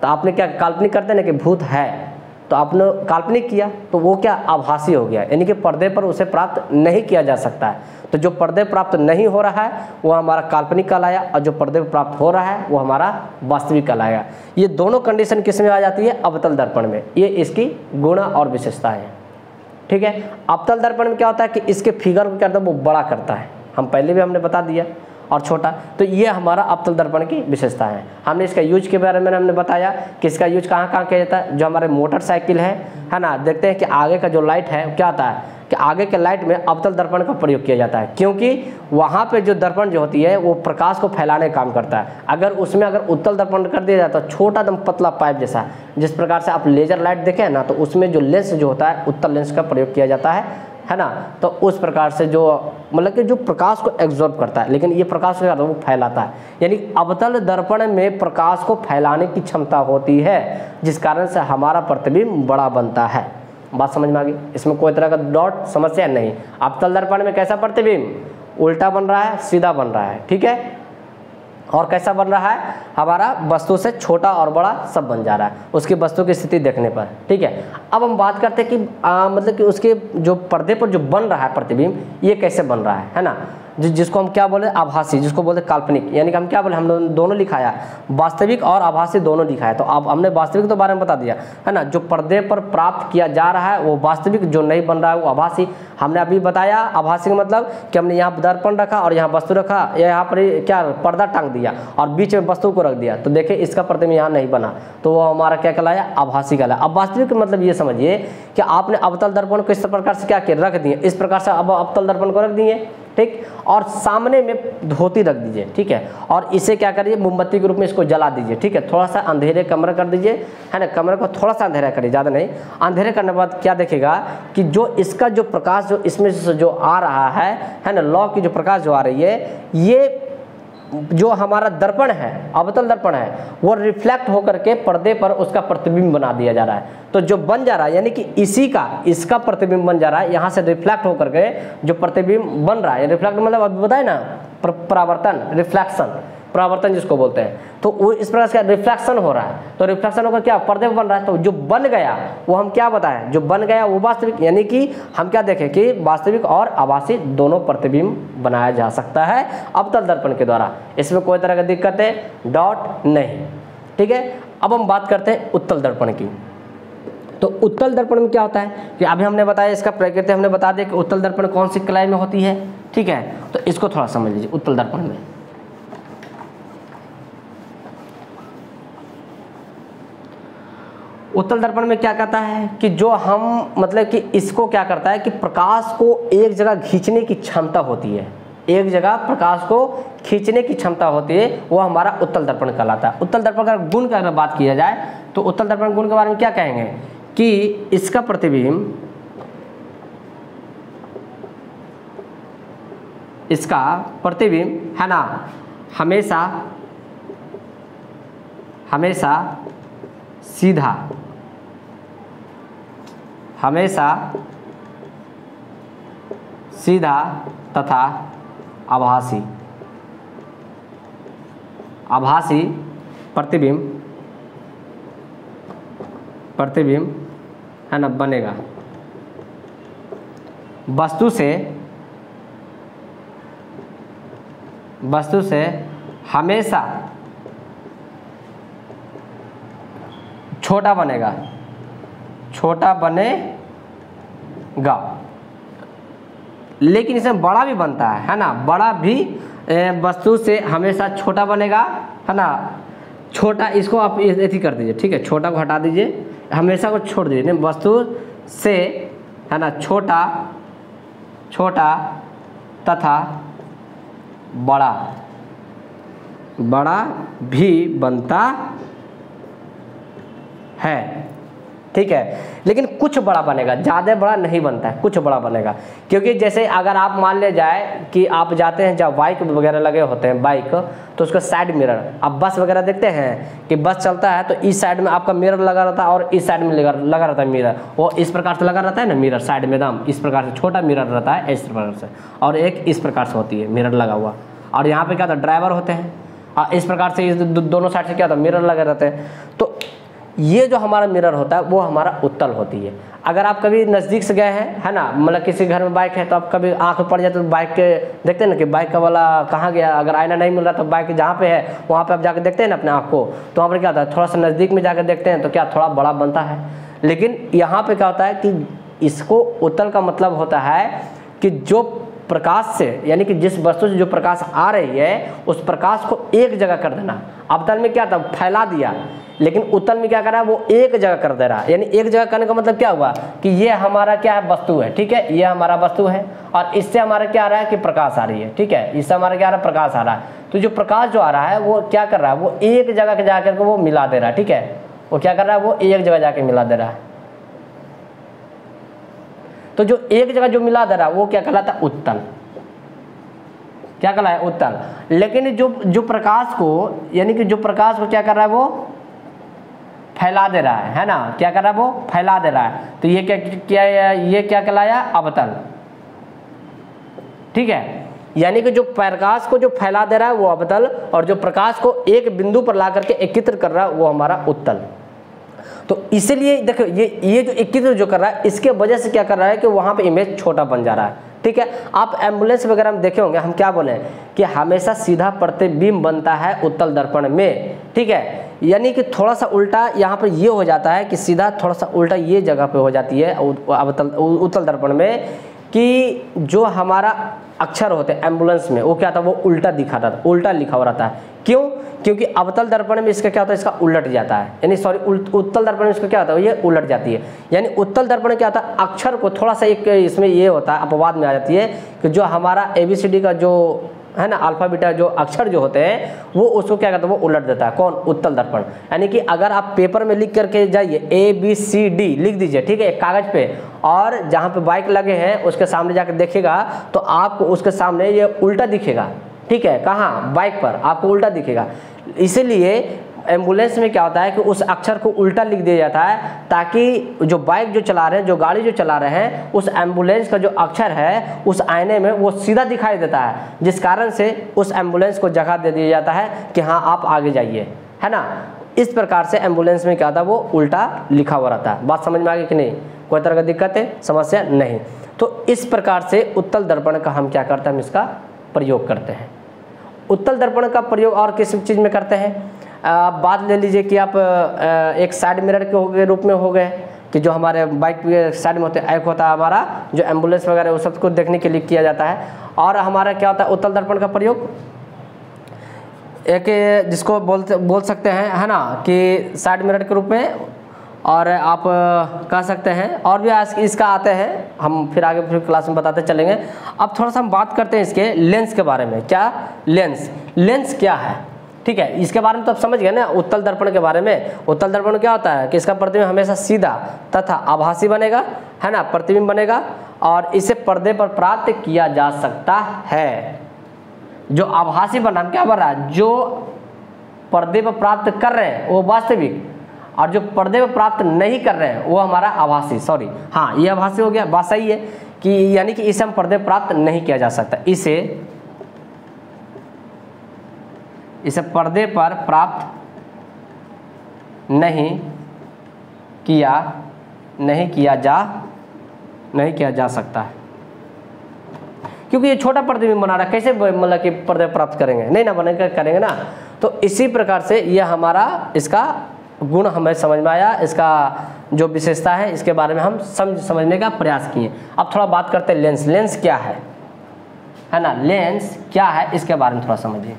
तो आपने क्या काल्पनिक करते हैं ना कि भूत है, तो आपने काल्पनिक किया तो वो क्या? आभासी हो गया, यानी कि पर्दे पर उसे प्राप्त नहीं किया जा सकता है। तो जो पर्दे प्राप्त नहीं हो रहा है वो हमारा काल्पनिक कहलाया, और जो पर्दे पर प्राप्त हो रहा है वो हमारा वास्तविक कहलाया। ये दोनों कंडीशन किस में आ जाती है? अवतल दर्पण में। ये इसकी गुण और विशेषताएं हैं, ठीक है। अवतल दर्पण में क्या होता है कि इसके फिगर को क्या करता है? वो बड़ा करता है, हम पहले भी हमने बता दिया, और छोटा। तो ये हमारा अवतल दर्पण की विशेषता है। हमने इसका यूज के बारे में हमने बताया कि इसका यूज कहाँ कहाँ किया जाता है। जो हमारे मोटरसाइकिल है ना, देखते हैं कि आगे का जो लाइट है क्या होता है कि आगे के लाइट में अवतल दर्पण का प्रयोग किया जाता है, क्योंकि वहाँ पे जो दर्पण जो होती है वो प्रकाश को फैलाने का काम करता है। अगर उसमें उत्तल दर्पण कर दिया जाता है, छोटा एकदम पतला पाइप जैसा, जिस प्रकार से आप लेजर लाइट देखें ना, तो उसमें जो लेंस जो होता है उत्तल लेंस का प्रयोग किया जाता है ना। तो उस प्रकार से जो मतलब कि जो प्रकाश को एब्जॉर्ब करता है, लेकिन ये प्रकाश क्या करता है? वो फैलाता है। यानी अवतल दर्पण में प्रकाश को फैलाने की क्षमता होती है, जिस कारण से हमारा प्रतिबिंब बड़ा बनता है। बात समझ में आ गई? इसमें कोई तरह का डॉट समस्या नहीं। अवतल दर्पण में कैसा प्रतिबिंब? उल्टा बन रहा है, सीधा बन रहा है, ठीक है। और कैसा बन रहा है? हमारा वस्तु से छोटा और बड़ा सब बन जा रहा है उसकी वस्तु की स्थिति देखने पर, ठीक है। अब हम बात करते हैं कि मतलब कि उसके जो पर्दे पर जो बन रहा है प्रतिबिंब, ये कैसे बन रहा है ना। जिसको हम क्या बोले? आभासी, जिसको बोलते काल्पनिक। यानी कि हम क्या बोले? हम दोनों लिखाया, वास्तविक और आभासी दोनों लिखाया। तो अब हमने वास्तविक तो बारे में बता दिया है ना, जो पर्दे पर प्राप्त किया जा रहा है वो वास्तविक, जो नहीं बन रहा है वो आभासी। हमने अभी बताया आभासी का मतलब कि हमने यहाँ दर्पण रखा और यहाँ वस्तु रखा, यहाँ पर क्या पर्दा टांग दिया और बीच में वस्तु को रख दिया, तो देखिए इसका प्रतिबिंब यहाँ नहीं बना, तो वो हमारा क्या कहलाया? आभासी कहलाया। अब वास्तविक मतलब ये समझिए कि आपने अवतल दर्पण को इस प्रकार से क्या किया? रख दिए, इस प्रकार से अब अवतल दर्पण को रख दिए, ठीक, और सामने में धोती रख दीजिए, ठीक है। और इसे क्या करिए? मोमबत्ती के रूप में इसको जला दीजिए, ठीक है। थोड़ा सा अंधेरे कमरा कर दीजिए, है ना। कमरे को थोड़ा सा अंधेरा करिए, ज़्यादा नहीं। अंधेरे करने के बाद क्या देखेगा कि जो इसका जो प्रकाश जो इसमें से जो आ रहा है ना, लौ की जो प्रकाश जो आ रही है, ये जो हमारा दर्पण है, अवतल दर्पण है, वो रिफ्लेक्ट होकर के पर्दे पर उसका प्रतिबिंब बना दिया जा रहा है। तो जो बन जा रहा है, यानी कि इसका प्रतिबिंब बन जा रहा है, यहाँ से रिफ्लेक्ट होकर के जो प्रतिबिंब बन रहा है, रिफ्लेक्ट मतलब अभी बताए ना, परावर्तन, रिफ्लेक्शन, परावर्तन जिसको बोलते हैं, तो वो इस प्रकार से रिफ्लेक्शन हो रहा है। तो रिफ्लेक्शन होकर क्या? पर्दे पर बन रहा है। तो जो बन गया वो हम क्या बताएं? जो बन गया वो वास्तविक, यानी कि हम क्या देखें कि वास्तविक और आभासी दोनों प्रतिबिंब बनाया जा सकता है अवतल दर्पण के द्वारा। इसमें कोई तरह की दिक्कत है? डॉट नहीं, ठीक है। अब हम बात करते हैं उत्तल दर्पण की। तो उत्तल दर्पण में क्या होता है कि अभी हमने बताया इसका प्रकृति, हमने बता दिया कि उत्तल दर्पण कौन सी कलाई में होती है, ठीक है। तो इसको थोड़ा समझ लीजिए। उत्तल दर्पण में उत्तल दर्पण में क्या कहता है कि जो हम मतलब कि इसको क्या करता है कि प्रकाश को एक जगह खींचने की क्षमता होती है, एक जगह प्रकाश को खींचने की क्षमता होती है, वो हमारा उत्तल दर्पण कहलाता है। उत्तल दर्पण का गुण की अगर बात किया जाए तो उत्तल दर्पण गुण के बारे में क्या कहेंगे कि इसका प्रतिबिंब, है ना, हमेशा सीधा तथा आभासी प्रतिबिंब है ना बनेगा। वस्तु से वस्तु से हमेशा छोटा बनेगा, छोटा बनेगा, लेकिन इसमें बड़ा भी बनता है ना, बड़ा भी वस्तु से हमेशा छोटा बनेगा, है ना। छोटा इसको आप ऐसी कर दीजिए, ठीक है, छोटा को हटा दीजिए, हमेशा को छोड़ दीजिए, नहीं वस्तु से, है ना, छोटा छोटा तथा बड़ा बड़ा भी बनता है, ठीक है। लेकिन कुछ बड़ा बनेगा, ज़्यादा बड़ा नहीं बनता है, कुछ बड़ा बनेगा। क्योंकि जैसे अगर आप मान ले जाए कि आप जाते हैं जब बाइक वगैरह लगे होते हैं बाइक, तो उसका साइड मिरर, आप बस वगैरह देखते हैं कि बस चलता है तो इस साइड में आपका मिरर लगा रहता है और इस साइड में लगा रहता है मिरर, वो इस प्रकार से लगा रहता है ना मिरर साइड में, एकदम इस प्रकार से छोटा मिरर रहता है इस प्रकार से, और एक इस प्रकार से होती है मिरर लगा हुआ, और यहाँ पे क्या होता है ड्राइवर होते हैं, और इस प्रकार से दोनों साइड से क्या होता है मिरर लगे रहते हैं। तो ये जो हमारा मिरर होता है वो हमारा उत्तल होती है। अगर आप कभी नज़दीक से गए हैं, है ना, मतलब किसी घर में बाइक है तो आप कभी आंख पड़ जाए तो बाइक के देखते हैं ना कि बाइक का वाला कहाँ गया, अगर आईना नहीं मिल रहा तो बाइक जहाँ पे है वहाँ पे आप जाकर देखते हैं ना अपने आँख को, तो वहाँ पर क्या होता है थोड़ा सा नज़दीक में जाकर देखते हैं तो क्या थोड़ा बड़ा बनता है। लेकिन यहाँ पर क्या होता है कि इसको उत्तल का मतलब होता है कि जो प्रकाश से, यानी कि जिस वस्तु से जो प्रकाश आ रही है उस प्रकाश को एक जगह कर देना। अवतल में क्या था फैला दिया, लेकिन उत्तल में क्या कर रहा है वो एक जगह कर दे रहा है। यानी एक जगह करने का मतलब क्या हुआ कि ये हमारा क्या है वस्तु है, ठीक है, ये हमारा वस्तु है और इससे हमारा क्या आ रहा है कि प्रकाश आ रही है, ठीक है, इससे हमारा क्या आ रहा है प्रकाश आ रहा है। तो जो प्रकाश जो आ रहा है वो क्या कर रहा है वो एक जगह के जाकर के वो मिला दे रहा है, ठीक है, वो क्या कर रहा है वो एक जगह जाके मिला दे रहा है। तो जो एक जगह जो मिला दे रहा है वो क्या कहलाता है उत्तल, क्या कहलाता है उत्तल। लेकिन जो प्रकाश को, यानी कि जो प्रकाश को क्या कर रहा है वो फैला दे रहा है ना, क्या कर रहा है वो फैला दे रहा है, तो ये क्या कहलाया अवतल, ठीक है। यानी कि जो प्रकाश को जो फैला दे रहा है वो अवतल, और जो प्रकाश को एक बिंदु पर ला करके एकत्रित कर रहा है वो हमारा उत्तल। तो इसलिए देखो ये जो एकत्रित जो कर रहा है इसके वजह से क्या कर रहा है कि वहाँ पे इमेज छोटा बन जा रहा है, ठीक है। आप एम्बुलेंस वगैरह में देखे होंगे, हम क्या बोले कि हमेशा सीधा प्रतिबिंब बनता है उत्तल दर्पण में, ठीक है। यानी कि थोड़ा सा उल्टा यहाँ पर ये हो जाता है कि सीधा थोड़ा सा उल्टा ये जगह पे हो जाती है उत्तल दर्पण में, कि जो हमारा अक्षर होते हैं एम्बुलेंस में वो क्या था वो उल्टा दिखाता था, उल्टा लिखा हुआ रहता है। क्यों? क्योंकि अवतल दर्पण में इसका क्या होता है इसका उलट जाता है, यानी सॉरी उत्तल दर्पण में इसका क्या होता है ये उलट जाती है। यानी उत्तल दर्पण में क्या होता है अक्षर को थोड़ा सा एक इसमें ये होता है अपवाद में आ जाती है कि जो हमारा ABCD का जो है ना अल्फा बीटा जो अक्षर जो होते हैं वो उसको क्या करता है वो उलट देता है। कौन? उत्तल दर्पण। यानी कि अगर आप पेपर में लिख करके जाइए ABCD लिख दीजिए, ठीक है, एक कागज पे, और जहाँ पे बाइक लगे हैं उसके सामने जाकर देखिएगा तो आपको उसके सामने ये उल्टा दिखेगा, ठीक है, कहाँ? बाइक पर आपको उल्टा दिखेगा। इसीलिए एम्बुलेंस में क्या होता है कि उस अक्षर को उल्टा लिख दिया जाता है ताकि जो बाइक जो चला रहे हैं, जो गाड़ी जो चला रहे हैं, उस एम्बुलेंस का जो अक्षर है उस आईने में वो सीधा दिखाई देता है, जिस कारण से उस एम्बुलेंस को जगह दे दिया जाता है कि हाँ आप आगे जाइए, है ना। इस प्रकार से एम्बुलेंस में क्या होता है वो उल्टा लिखा हुआ रहता है। बात समझ में आ गई कि नहीं? कोई तरह का दिक्कत है, समस्या नहीं? तो इस प्रकार से उत्तल दर्पण का हम क्या करते हैं, हम इसका प्रयोग करते हैं। उत्तल दर्पण का प्रयोग और किस चीज़ में करते हैं? बात ले लीजिए कि आप एक साइड मिरर के रूप में हो गए कि जो हमारे बाइक के साइड में होते हैं, एक होता है हमारा जो एम्बुलेंस वगैरह उस सबको देखने के लिए किया जाता है। और हमारा क्या होता है उत्तल दर्पण का प्रयोग एक जिसको बोल सकते हैं, है ना, कि साइड मिरर के रूप में, और आप कह सकते हैं और भी इसका आते हैं, हम फिर आगे फिर क्लास में बताते चलेंगे। अब थोड़ा सा हम बात करते हैं इसके लेंस के बारे में। क्या लेंस क्या है? ठीक है, इसके बारे में तो आप समझ गए ना उत्तल दर्पण के बारे में। उत्तल दर्पण क्या होता है कि इसका प्रतिबिंब हमेशा सीधा तथा आभासी बनेगा, है ना, प्रतिबिंब बनेगा, और इसे पर्दे पर प्राप्त किया जा सकता है। जो आभासी बनाम क्या बन रहा है, जो पर्दे पर प्राप्त कर रहे हैं वो वास्तविक, और जो पर्दे पर प्राप्त नहीं कर रहे हैं वो हमारा आभासी, सॉरी हाँ ये आभासी हो गया, बात सही है कि यानी कि इसे हम पर्दे प्राप्त नहीं किया जा सकता, इसे पर्दे पर प्राप्त नहीं किया जा सकता है। क्योंकि ये छोटा प्रतिबिंब बना रहा है, कैसे मतलब कि पर्दे प्राप्त करेंगे, नहीं ना बने करेंगे ना। तो इसी प्रकार से ये हमारा इसका गुण हमें समझ में आया, इसका जो विशेषता है इसके बारे में हम समझने का प्रयास किए। अब थोड़ा बात करते हैं लेंस। लेंस क्या है ना, लेंस क्या है इसके बारे में थोड़ा समझिए।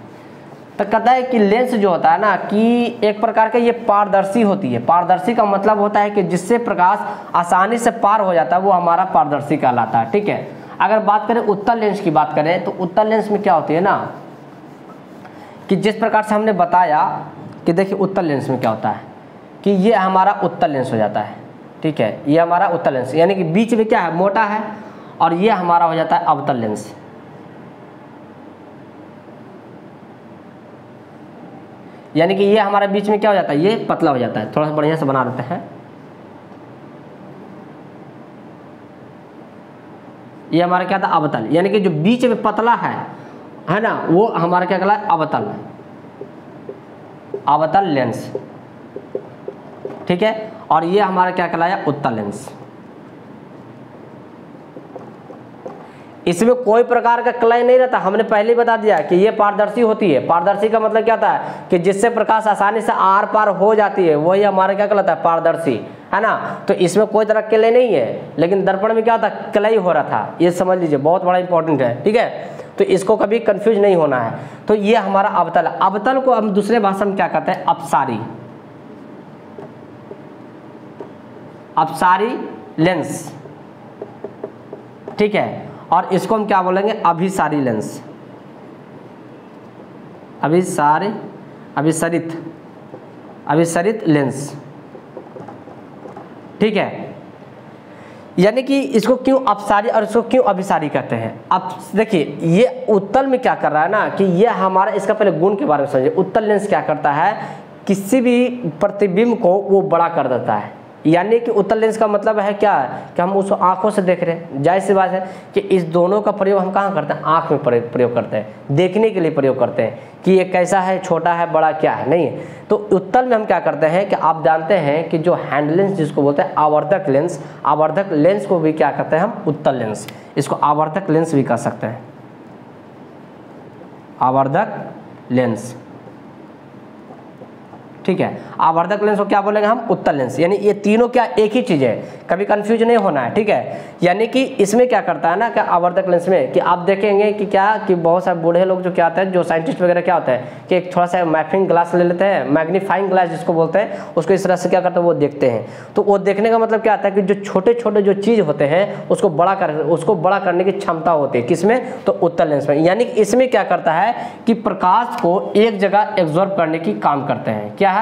तो कहता है कि लेंस जो होता है ना कि एक प्रकार का ये पारदर्शी होती है। पारदर्शी का मतलब होता है कि जिससे प्रकाश आसानी से पार हो जाता है वो हमारा पारदर्शी कहलाता है, ठीक है। अगर बात करें उत्तल लेंस की बात करें तो उत्तल लेंस में क्या होती है ना कि जिस प्रकार से हमने बताया कि देखिए उत्तल लेंस में क्या होता है कि ये हमारा उत्तल लेंस हो जाता है, ठीक है। ये हमारा उत्तल लेंस यानी कि बीच में क्या है, मोटा है, और ये हमारा हो जाता है अवतल लेंस। यानी कि ये हमारा बीच में क्या हो जाता है, ये पतला हो जाता है। थोड़ा सा बढ़िया से बना देते हैं। ये हमारा क्या था, अवतल, यानी कि जो बीच में पतला है ना, वो हमारा क्या कहलाता है, अवतल, अवतल लेंस, ठीक है। और ये हमारा क्या कहलाया, उत्तल लेंस। इसमें कोई प्रकार का क्लय नहीं रहता, हमने पहले ही बता दिया कि ये पारदर्शी होती है। पारदर्शी का मतलब क्या होता है कि जिससे प्रकाश आसानी से आर पार हो जाती है, वही हमारा क्या कहलाता है, पारदर्शी, है ना। तो इसमें कोई तरह क्लय नहीं है, लेकिन दर्पण में क्या होता है, क्लय हो रहा था, ये समझ लीजिए, बहुत बड़ा इंपॉर्टेंट है, ठीक है। तो इसको कभी कंफ्यूज नहीं होना है। तो ये हमारा अवतल है। अवतल को हम दूसरे भाषा में क्या कहते हैं, अपसारी, अपसारी लेंस, ठीक है। और इसको हम क्या बोलेंगे, अभिसारी लेंस, अभिसरित लेंस, ठीक है। यानी कि इसको क्यों अपसारी और इसको क्यों अभिसारी कहते हैं। अब देखिए ये उत्तल में क्या कर रहा है ना कि ये हमारा, इसका पहले गुण के बारे में समझिए। उत्तल लेंस क्या करता है, किसी भी प्रतिबिंब को वो बड़ा कर देता है। यानी कि उत्तल लेंस का मतलब है क्या, कि हम उसको आंखों से देख रहे हैं। जाहिर सी बात है कि इस दोनों का प्रयोग हम कहाँ करते हैं, आंख में प्रयोग करते हैं, देखने के लिए प्रयोग करते हैं कि ये कैसा है, छोटा है, बड़ा क्या है, नहीं है। तो उत्तल में हम क्या करते हैं कि आप जानते हैं कि जो हैंड लेंस जिसको बोलते हैं आवर्धक लेंस, आवर्धक लेंस को भी क्या कहते हैं हम, उत्तल लेंस। इसको आवर्धक लेंस भी कह सकते हैं, आवर्धक लेंस, ठीक है। आवर्धक लेंस को क्या बोलेंगे हम, उत्तल लेंस। यानी ये तीनों क्या एक ही चीज़ है, कभी कंफ्यूज नहीं होना है, ठीक है। यानी कि इसमें क्या करता है ना कि आवर्धक लेंस में कि आप देखेंगे कि क्या कि बहुत सारे बूढ़े लोग जो क्या होते हैं, जो साइंटिस्ट वगैरह क्या होता है कि एक थोड़ा सा मैपिंग ग्लास ले लेते हैं, मैग्नीफाइंग ग्लास जिसको बोलते हैं, उसको इस तरह से क्या करते हैं, वो देखते हैं। तो वो देखने का मतलब क्या आता है कि जो छोटे छोटे जो चीज़ होते हैं उसको बड़ा करने की क्षमता होती है, किसमें, तो उत्तल लेंस में। यानी कि इसमें क्या करता है कि प्रकाश को एक जगह एब्जॉर्ब करने की काम करते हैं, क्या है,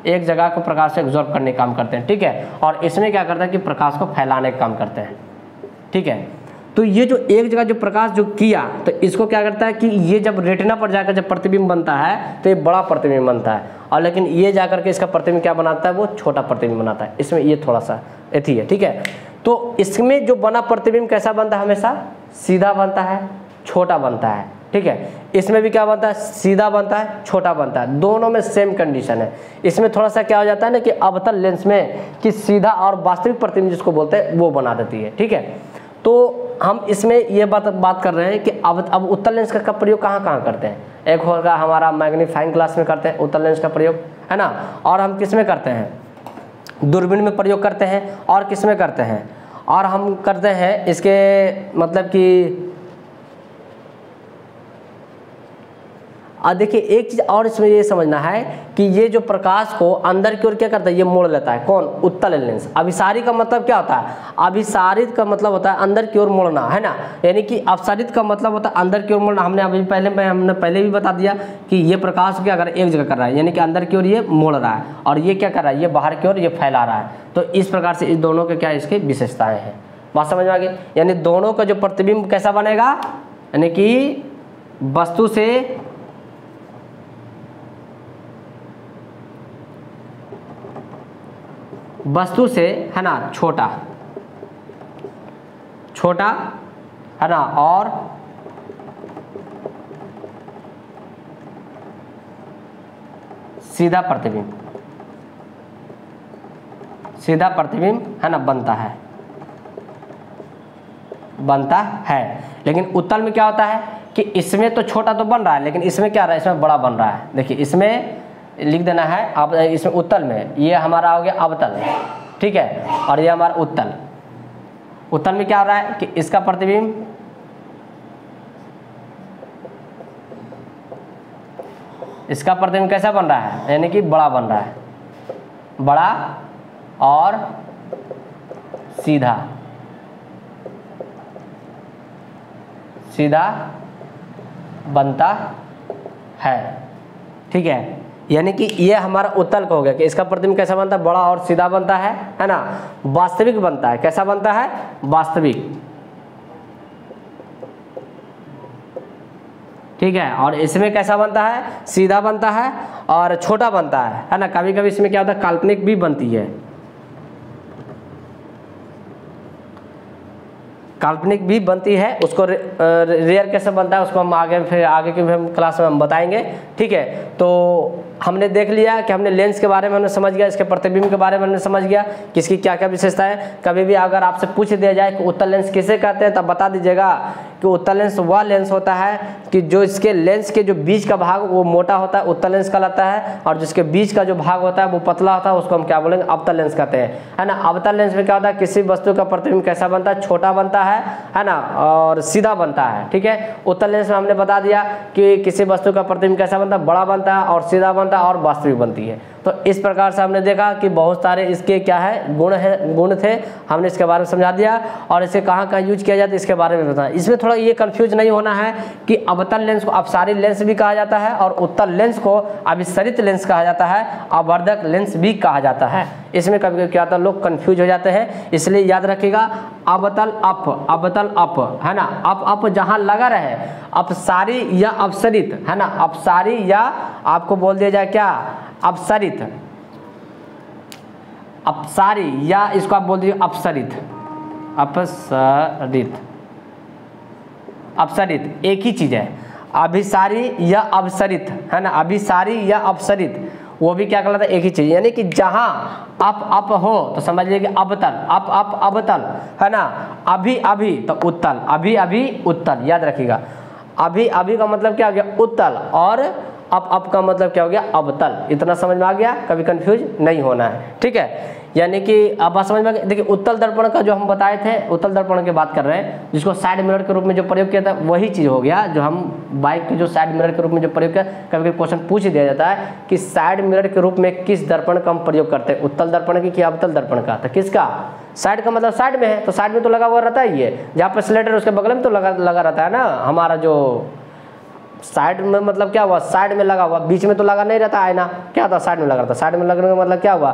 एक जगह को प्रकाश से एब्जॉर्ब करने का काम करते हैं, ठीक है। और इसमें क्या करता है कि प्रकाश को फैलाने का काम करते हैं, ठीक है। तो ये जो एक जगह जो प्रकाश जो किया, तो इसको क्या करता है कि ये जब रेटिना पर जाकर जब प्रतिबिंब बनता है तो ये बड़ा प्रतिबिंब बनता है, और लेकिन ये जाकर के इसका प्रतिबिंब क्या बनाता है, वो छोटा प्रतिबिंब बनाता है। इसमें ये थोड़ा सा एथी है, ठीक है। तो इसमें जो बना प्रतिबिंब कैसा बनता है, हमेशा सीधा बनता है, छोटा बनता है, ठीक है। इसमें भी क्या बनता है, सीधा बनता है, छोटा बनता है, दोनों में सेम कंडीशन है। इसमें थोड़ा सा क्या हो जाता है ना कि अवतल लेंस में कि सीधा और वास्तविक प्रतिबिंब जिसको बोलते हैं वो बना देती है, ठीक है। तो हम इसमें ये बात कर रहे हैं कि अब उत्तल लेंस का प्रयोग कहाँ कहाँ करते हैं। एक होगा हमारा मैग्नीफाइंग ग्लास में करते हैं उत्तल लेंस का प्रयोग, है ना। और हम किस में करते हैं, दूरबीन में प्रयोग करते हैं। और किस में करते हैं, और हम करते हैं इसके मतलब कि देखिए एक चीज़ और इसमें ये समझना है कि ये जो प्रकाश को अंदर की ओर क्या करता है, ये मोड़ लेता है, कौन, उत्तल लेंस। अभिसारी का मतलब क्या होता है, अभिसारित का मतलब होता है अंदर की ओर मोड़ना, है ना। यानी कि अपसारित का मतलब होता है अंदर की ओर मोड़ना। हमने पहले भी बता दिया कि ये प्रकाश क्या कर रहा है, एक जगह कर रहा है, यानी कि अंदर की ओर ये मोड़ रहा है, और ये क्या कर रहा है, ये बाहर की ओर ये फैला रहा है। तो इस प्रकार से इस दोनों के क्या इसकी विशेषताएँ हैं, बात समझ में आ गई। यानी दोनों का जो प्रतिबिंब कैसा बनेगा, यानी कि वस्तु से है ना छोटा है ना, और सीधा प्रतिबिंब है ना बनता है, बनता है। लेकिन उत्तल में क्या होता है कि इसमें तो छोटा तो बन रहा है, लेकिन इसमें क्या रहा है, इसमें बड़ा बन रहा है। देखिए इसमें लिख देना है आप, इसमें उत्तल में ये हमारा हो गया अवतल, ठीक है, और ये हमारा उत्तल। उत्तल में क्या हो रहा है कि इसका प्रतिबिंब कैसा बन रहा है, यानी कि बड़ा बन रहा है, बड़ा और सीधा बनता है, ठीक है। यानी कि ये हमारा उत्तल का हो गया कि इसका प्रतिबिंब कैसा बनता है, बड़ा और सीधा बनता है ना, वास्तविक बनता है। कैसा बनता है, वास्तविक, ठीक है। और इसमें कैसा बनता है, सीधा बनता है और छोटा बनता है ना। कभी कभी इसमें क्या होता है, काल्पनिक भी बनती है, काल्पनिक भी बनती है। उसको रेयर कैसे बनता है उसको हम आगे की हम क्लास में हम बताएंगे, ठीक है। तो हमने देख लिया कि हमने लेंस के बारे में हमने समझ गया, इसके प्रतिबिंब के बारे में हमने समझ गया कि इसकी क्या क्या विशेषता है। कभी भी अगर आपसे पूछ दिया जाए कि उत्तल लेंस किसे कहते हैं, तब बता दीजिएगा कि उत्तल लेंस वह लेंस होता है कि जो इसके लेंस के जो बीच का भाग वो मोटा होता है, उत्तल लेंस कहलाता है, और जिसके बीच का जो भाग होता है वो पतला होता है, उसको हम क्या बोलेंगे, अवतल लेंस कहते हैं, है ना। अवतल लेंस में क्या होता है, किसी वस्तु का प्रतिबिंब कैसा बनता है, छोटा बनता है ना, और सीधा बनता है, ठीक है। उत्तल लेंस में हमने बता दिया कि किसी वस्तु का प्रतिबिंब कैसा बनता है, बड़ा बनता है और सीधा बनता है और वास्तविक बनती है। तो इस प्रकार से हमने देखा कि बहुत सारे इसके क्या है, गुण थे, हमने इसके बारे में समझा दिया, और इसे कहाँ कहाँ यूज किया जाता है इसके बारे में बताया। इसमें थोड़ा ये कंफ्यूज नहीं होना है कि अवतल लेंस को अपसारी लेंस भी कहा जाता है और उत्तल लेंस को अभिसरित लेंस कहा जाता है, आवर्धक लेंस भी कहा जाता है। इसमें कभी क्या होता है, लोग कंफ्यूज हो जाते हैं, इसलिए याद रखिएगा अवतल अप, है ना। अप जहाँ लगा रहे, अपसारी या अपसरित, है ना, अपसारी या आपको बोल दिया जाए क्या, अपसरित, अपसारी या इसको आप बोल दीजिए अपसरित एक ही चीज है। अभिसारी या अपसरित, है ना, अभिसारी या अपसरित वो भी क्या कहलाता है, एक ही चीज। यानी कि जहां अप हो तो समझ लीजिए कि अवतल, अप अवतल, है ना। अभी तो उत्तल, अभी उत्तल, याद रखिएगा। अभी का मतलब क्या हो गया, उत्तल, और अप का मतलब क्या हो गया, अवतल। इतना समझ में आ गया, कभी कंफ्यूज नहीं होना है, ठीक है। यानी कि अब समझ में आ गया। देखिए उत्तल दर्पण का जो हम बताए थे, उत्तल दर्पण की बात कर रहे हैं, जिसको साइड मिरर के रूप में जो प्रयोग किया था वही चीज़ हो गया जो हम बाइक के जो साइड मिरर के रूप में जो प्रयोग किया। कभी कभी क्वेश्चन पूछ दिया जाता है कि साइड मिरर के रूप में किस दर्पण का हम प्रयोग करते हैं, उत्तल दर्पण की या अवतल दर्पण का। तो किसका, साइड का मतलब साइड में है, तो साइड में तो लगा हुआ रहता है, ये जहाँ पर स्लेटर उसके बगल में तो लगा रहता है ना। हमारा जो साइड में मतलब क्या हुआ, साइड में लगा हुआ, बीच में तो लगा नहीं रहता आईना, क्या होता साइड में लगा रहता। साइड में लगने का मतलब क्या हुआ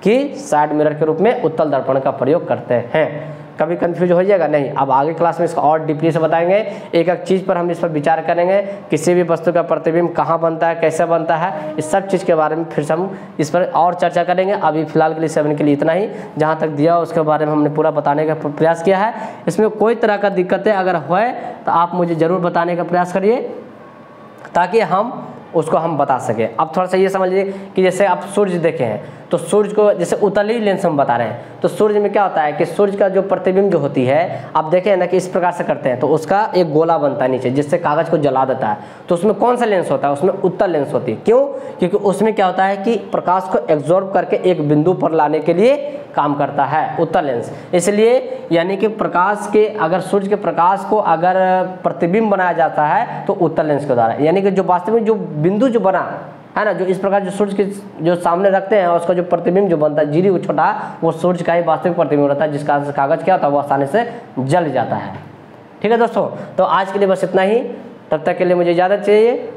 कि साइड मिरर के रूप में उत्तल दर्पण का प्रयोग करते हैं। कभी कंफ्यूज हो जाएगा नहीं, अब आगे क्लास में इसको और डीपली से बताएंगे, एक एक चीज़ पर हम इस पर विचार करेंगे, किसी भी वस्तु का प्रतिबिंब कहाँ बनता है, कैसे बनता है, इस सब चीज़ के बारे में फिर हम इस पर और चर्चा करेंगे। अभी फिलहाल के लिए 7 के लिए इतना ही, जहाँ तक दिया उसके बारे में हमने पूरा बताने का प्रयास किया है। इसमें कोई तरह का दिक्कतें अगर होए तो आप मुझे ज़रूर बताने का प्रयास करिए, ताकि हम उसको हम बता सके। अब थोड़ा सा ये समझ लीजिए कि जैसे आप सूर्य देखे हैं, तो सूर्य को जैसे उत्तली लेंस हम बता रहे हैं, तो सूर्य में क्या होता है कि सूर्य का जो प्रतिबिंब जो होती है, आप देखें ना कि इस प्रकार से करते हैं, तो उसका एक गोला बनता है नीचे जिससे कागज को जला देता है। तो उसमें कौन सा लेंस होता है, उसमें उत्तल लेंस होती है। क्यों, क्योंकि उसमें क्या होता है कि प्रकाश को एब्जॉर्ब करके एक बिंदु पर लाने के लिए काम करता है उत्तल लेंस। इसलिए यानी कि प्रकाश के, अगर सूर्य के प्रकाश को अगर प्रतिबिंब बनाया जाता है तो उत्तल लेंस के द्वारा, यानी कि जो वास्तविक जो बिंदु जो बना है ना, जो इस प्रकार जो सूर्य के जो सामने रखते हैं, उसका जो प्रतिबिंब जो बनता है जीरी वो छोटा, वो सूर्य का ही वास्तविक प्रतिबिंब रहता है, जिसका कागज क्या होता है वो आसानी से जल जाता है। ठीक है दोस्तों, तो आज के लिए बस इतना ही, तब तक के लिए मुझे इजाज़त चाहिए,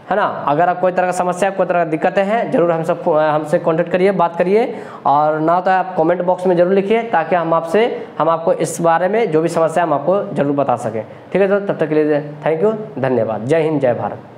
है ना। अगर आप कोई तरह का समस्या, कोई तरह की दिक्कतें हैं, जरूर हमसे कांटेक्ट करिए, बात करिए, और ना तो आप कमेंट बॉक्स में जरूर लिखिए, ताकि हम आपको इस बारे में जो भी समस्या हम आपको जरूर बता सकें। ठीक है दोस्तों, तब तक के लिए थैंक यू, धन्यवाद। जय हिंद, जय भारत।